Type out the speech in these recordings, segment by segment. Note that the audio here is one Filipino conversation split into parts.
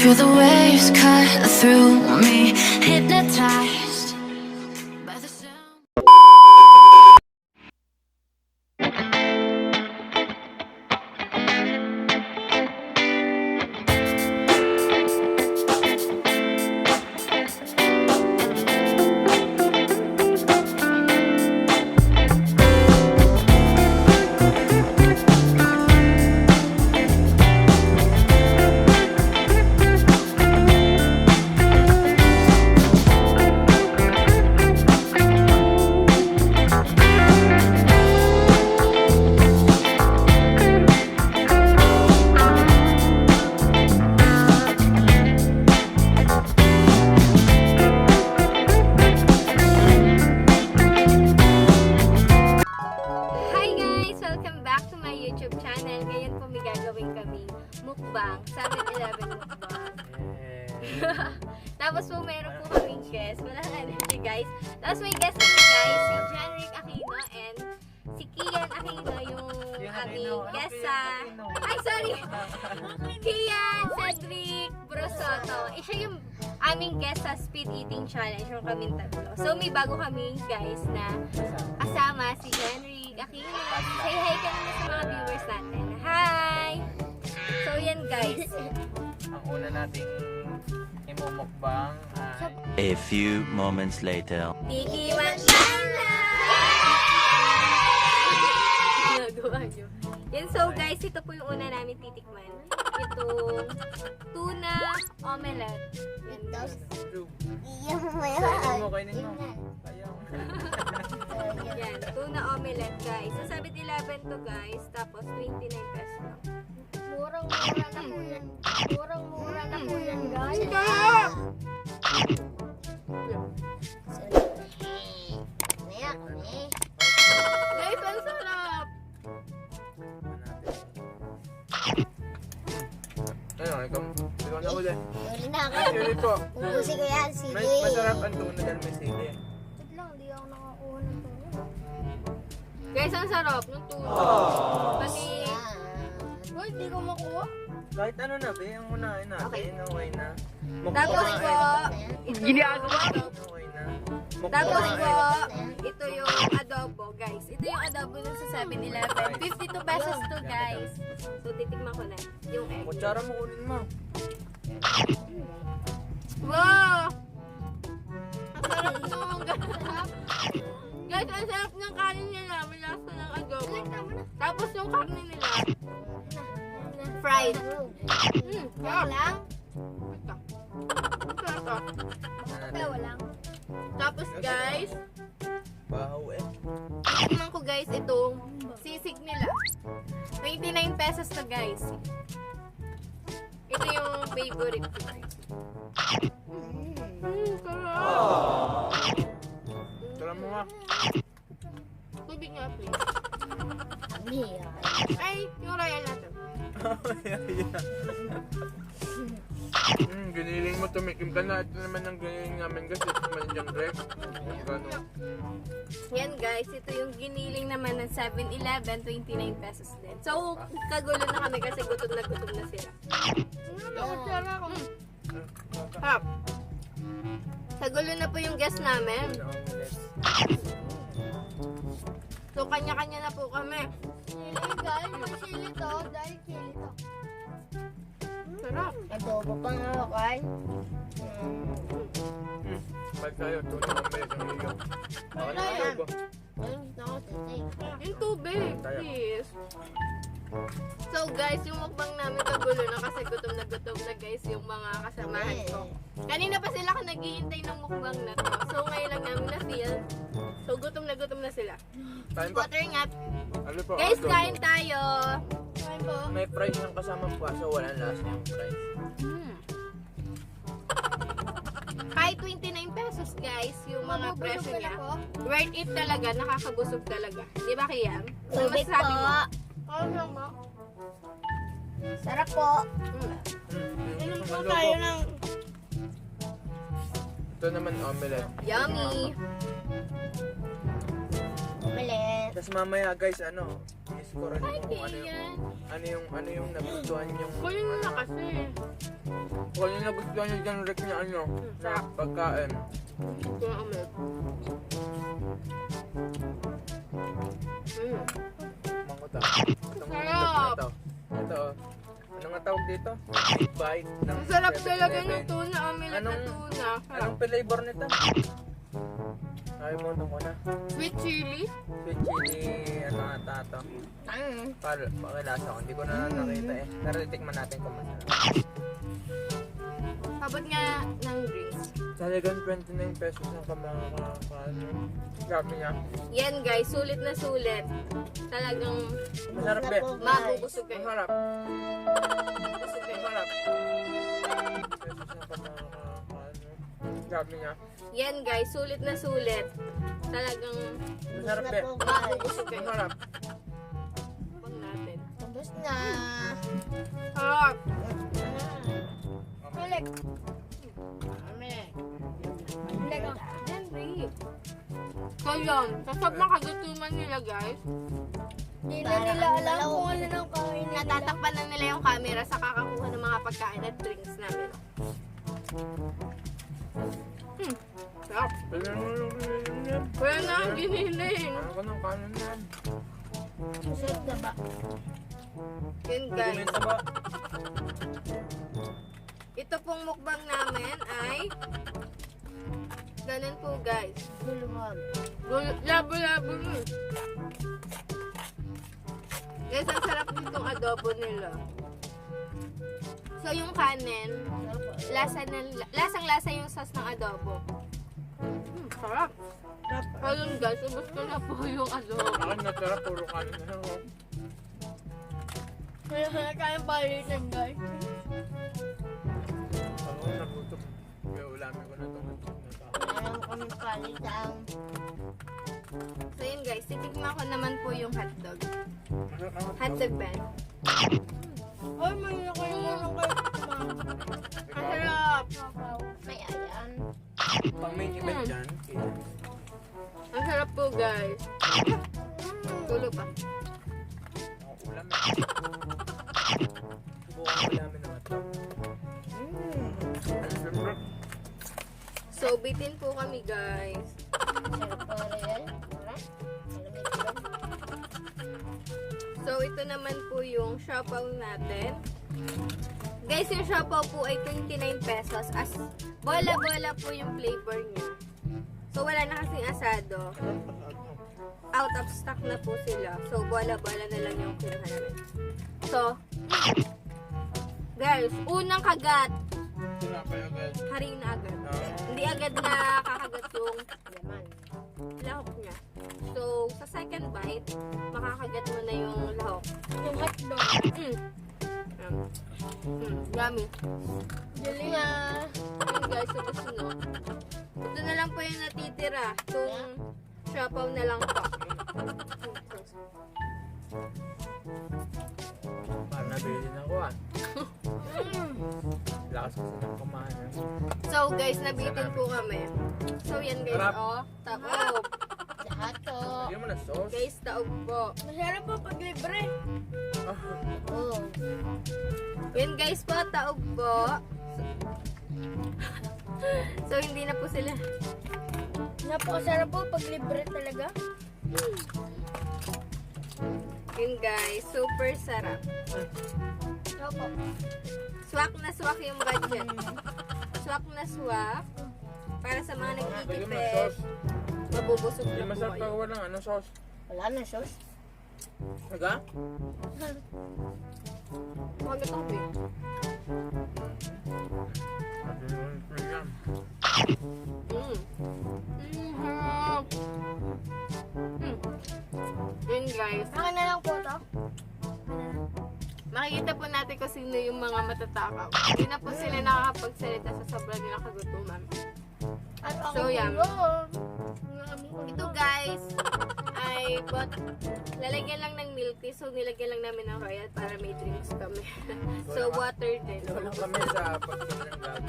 Feel the waves cut through me, hypnotized by the sound. Hi guys! Welcome back to my YouTube channel. Ngayon po may gagawin kami mukbang, 7-Eleven mukbang. Tapos po meron po kaming guest. Walang energy guys. Tapos may guest kami guys, si Jenrick Aquino and si Kian Aquino, yung aming guest sa... Ay, sorry! Kian Cedric Brosoto. Siya yung aming guest sa Speed Eating Challenge yung kaming tatlo. So may bago kaming guys na kasama si Jenrick Aquino. Say hi ka naman sa mga viewers natin. Hi! So yan guys. Ang una nating imumukbang ay A few moments later. Tikiman na! Ginagawa nyo. Yan, so guys, ito po yung una namin titikman. Itong tuna omelette. Yan guys. kainin mo, kainin mo. Ayaw. Yan, tuna omelette guys. So 7-Eleven to guys. Tapos 29 pesos lang. Murang-mura na po yan. Murang-mura na po yan, guys. Guys, ang sarap! Ano, ikaw na ulit. Uli na ako. Actually po, Ubusin ko yan, sige. masarap ang tuna dahil may sili. Wait lang, di ako nakakuha ng tuna. Guys, ang sarap ng tuna. Pati, Uy, di ko makuha. Kahit ano na, be, ang unahin natin. Okay. Okay na. tapos po, ginagawa ko. Okay na. Tapos po, Mukbang. ito yung adobo, guys. Ito yung adobo dun sa 7-Eleven. 52 pesos to, guys. So, titikman ko na yung egg. Kutsara mo kunin mo. Wow! Ang sarap to, guys. Guys, ang sarap ng kanin nila. May lasa ng adobo. Tapos yung karne nila, fried. Wala lang. Sarap. Tawa lang. Tapos, guys, Bahaw eh. titikman ko, guys, itong sisig nila. 29 pesos to, guys. Ito yung favorite ko, guys. Sarap. Tara mo nga. Tubig nga, please. Hiya. Ay, yung royal natin. Giniling mo, tumikim ka na. Ito naman ang giniling namin kasi manjang Rex. Ano? Yan, guys. Ito yung giniling naman ng 7-Eleven, 29 pesos din. So, kagulo na kami kasi gutom na sila. Harap. Kagulo na po yung guest namin. So, kanya-kanya na po kami. Sili, guys. May sili to. Dahil sili to. Sarap. Adobo pa nga ako, kay. Pag tayo, tuna ang may nangigaw. Baka Ano yan? adobo. Ayun, gusto ko sisay. Yung tubig, please. So guys, yung mukbang namin kagulo na kasi gutom na guys yung mga kasamahan ko. Kanina pa sila naghihintay ng mukbang na to. So ngayon lang namin na-feel. So gutom na sila. Kain pa. Water nga. Ano po? Guys, adobo. kain tayo. Kain po. May fries ng kasama po so walang lasa yung fries. Kahit 29 pesos guys, yung mga Mabubulog presyo ka na niya. po. Worth it talaga, nakakabusog talaga. Di ba Kiam? Ano Tubig masasabi po. mo? Sarap po. Inom po Adobo. tayo ng Ito naman omelette. yummy. Malit. Tapos mamaya guys, ano, is score Ay, kung ano yung, Kian. ano yung nagustuhan yung... Kunin mo na kasi. Kung ano yung nagustuhan yung genre niya ano, na pagkain. Ito na ulit. Manguta. Sarap. Ito. Ano nga tawag dito? Big bite. ng Ang sarap 7-Eleven. talaga ng tuna. Omelet na Anong- tuna. Sarap. Anong flavor nito? Ay mo ko na. Sweet chili. Sweet chili, ano ata ito. Pakilasa ko. Hindi ko na nakita eh. Pero titikman natin kung masarap. Habot nga ng drinks. Talagang 29 pesos ang kamakakaano. Grabe niya. Yan guys, sulit na sulit. Talagang Masarap be. mabubusog kayo. Masarap. Mabubusog kayo. Masarap. Pesos ang kamakakaano. Grabe niya. Yan guys, sulit na sulit. Talagang Masarap be. mabubusog kayo. Masarap. Huwag natin. Tapos na. Sarap. Balik. Kami. Balik. Henry. So yun, sa sobrang kagutuman nila guys, Hindi na nila alam kung ano nang kain nila. natatakpan na nila yung camera sa kakakuha ng mga pagkain at drinks namin. Sarap. Pwede mo lang yan. Wala na ang giniling. Ano ka ng kanon yan? Masarap na ba? Yun guys. Pwede ba? Ito pong mukbang namin ay ganun po guys. Guluhan. Labo-labo mo. Guys, ang sarap nitong adobo nila. So yung kanin, lasang-lasa yung sauce ng adobo. Sarap. Ayun guys, ubos ko na po yung adobo. Akin natara, puro kanin na lang. oh. Kaya kayang palitan guys. Ako nagutom. Kaya ulamin ko na itong Alam kami palitan. So yun guys, titigman ko naman po yung hotdog. Hotdog Ben. Ay, may nakalimutan kayo. Ang sarap. May ayan. Pang main event dyan. Okay. Ang sarap po guys. Tulo pa. Ako ulam eh. Subukan ko ulamin naman ito. Ano sarap? So bitin po kami guys. Sarap pa rin. So ito naman po yung siopaw natin. Guys, yung siopaw po ay 29 pesos. As bola-bola po yung flavor niya. So wala na kasing asado. Out of stock na po sila. So bola-bola na lang yung kinuha namin. So, guys, unang kagat, Tinapay agad. hari na agad. Ah. Hindi agad na kakagat yung Yaman. lahok niya. So, sa second bite, makakagat mo na yung lahok. Yung hotdog. Yummy. Dali na. Yun guys, so gusto nyo. Ito na lang po yung natitira. Itong siopaw na lang po. Parang nabili na ako ah. Lakas kasi ng kumain. eh. So guys, nabitin po kami. So yan guys, Sarap. oh. Taob. Lahat to. Lagyan mo na sauce. Guys, taob po. Masarap po pag libre. Ah, Oo. Yan guys po, taob po. So hindi na po sila. Napakasarap po pag libre talaga. Yun guys, super sarap. Opo. Swak na swak yung budget. Swak na swak. Para sa mga lagyan mo ng nagtitipid, sauce. mabubusog Hindi na po masarap pag kayo. walang ano sauce. Wala na sauce. Taga? Huwag na topic. Sabi mo yung premium. Harap. Yun guys. Akin na lang po to. Makikita po natin kung sino yung mga matatakaw. Hindi na po sila nakakapagsalita sa sobrang nila kagutuman. At ako So, yan. yun. Ito guys, ay lalagyan lang ng milk tea. So nilagyan lang namin ng royal para may drinks kami. So water din. Wala kami sa pagkakas ng vlog.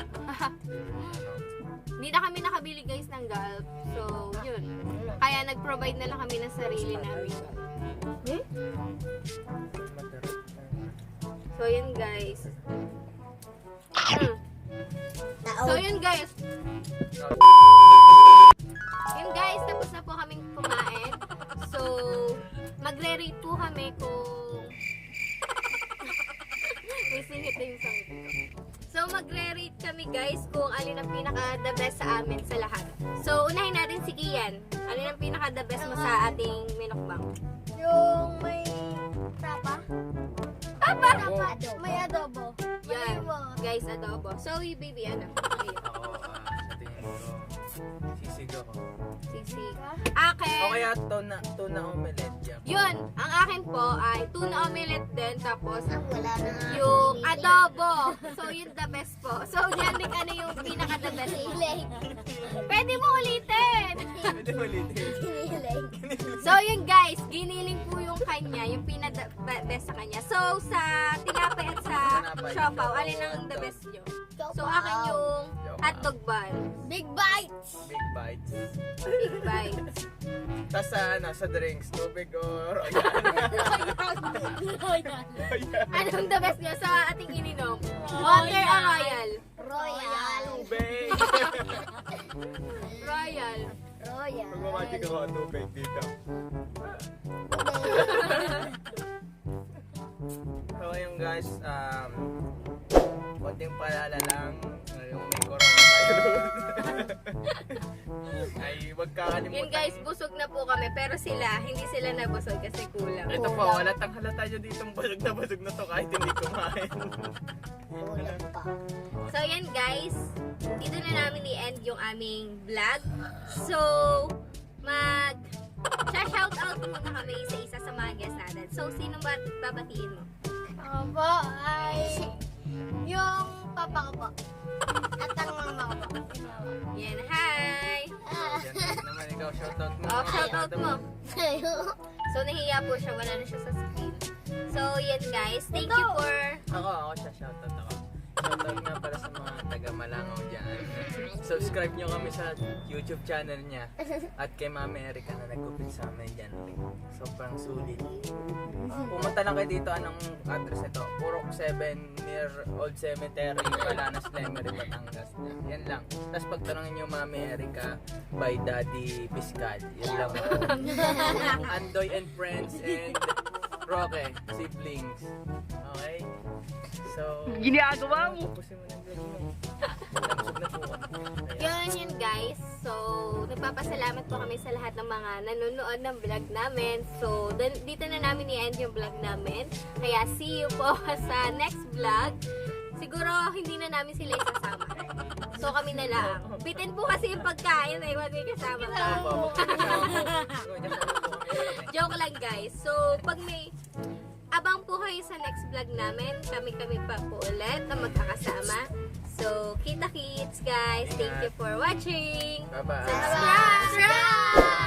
hindi na kami nakabili guys ng Gulp. So, yun. Kaya nag-provide na lang kami ng sarili namin. So, yun guys. So, yun guys. Yun guys, tapos na po kaming kumain. So, magre-rate po kami kung... May singit na yung sangit. So, magre-rate kami guys kung alin ang pinaka-the best sa amin sa lahat. So, unahin natin si Kian. Alin ang pinaka-the best mo sa ating minukbang? Yung may tapa. Tapa! May adobo. Yan. Guys, adobo. So, you baby, ano? Okay. Ako, sa tingin ko, sisig ako. Sisig. O Akin. kaya tuna omelette yan. Yun. Ang akin po ay tuna omelette din. Tapos, Wala na nga. yung adobo. So, yun the best po. So, Janrik, ano yung pinaka-the best mo? Pwede mo ulitin! Pwede ulitin. So, yun guys, giniling po yung kanya, yung pinaka-best sa kanya. So, sa tinapay at sa siopaw, alin ang the best nyo? So, akin yung hotdog bun. Big bites. Big bites. Big bites. Tapos sa drinks, tubig or Anong the best nyo sa ating ininom? Water or royal? Royal. tubig. Royal. Royal. Magmamagic ako ang tubig dito. So ayun guys, konting paalala lang, yung may coronavirus. Ay, wag kakalimutan. Yun guys, busog na po kami, pero sila, hindi sila nabusog kasi kulang. Ito po, halatang halata nyo ditong busog na to kahit hindi kumain. Kulang pa. So yan guys, dito na namin i-end yung aming vlog. So, shoutout muna kami isa-isa sa mga guests natin. So, sino ba babatiin mo? Ako po ay yung papa ko po. At ang mama ko po. Yan, hi! Yan naman ikaw, shoutout mo. Oh, shoutout mo. So, nahiya po siya, wala na siya sa screen. So, yan guys, thank you for... Ako siya, shoutout ako. Shoutout nga para sa mga taga-Malangaw dyan. Subscribe nyo kami sa YouTube channel niya. At kay Mami Erica na nagkupit sa amin dyan. Sobrang sulit. Pumunta lang kayo dito, anong address ito? Purok 7 near Old Cemetery, Balanas, Lemery, Batangas. Yan lang. Tapos pagtanongin nyo Mami Erica by Daddy Piscal. Yan lang. Andoy and Friends and Roque, siblings. Okay? So, ginagawa mo! Tapusin mo ng vlog mo. Nabusog na po ako. Yun guys. So, nagpapasalamat po kami sa lahat ng mga nanonood ng vlog namin. So, dito na namin i-end yung vlog namin. Kaya, see you po sa next vlog. Siguro, hindi na namin sila isasama. So, kami na lang. Bitin po kasi yung pagkain eh. Huwag may kasama pa. Joke lang guys. So, pag may... Abang po kayo sa next vlog namin. Kami pa po ulit na magkakasama. So, kita-kits guys. Thank you for watching. Bye-bye. Subscribe!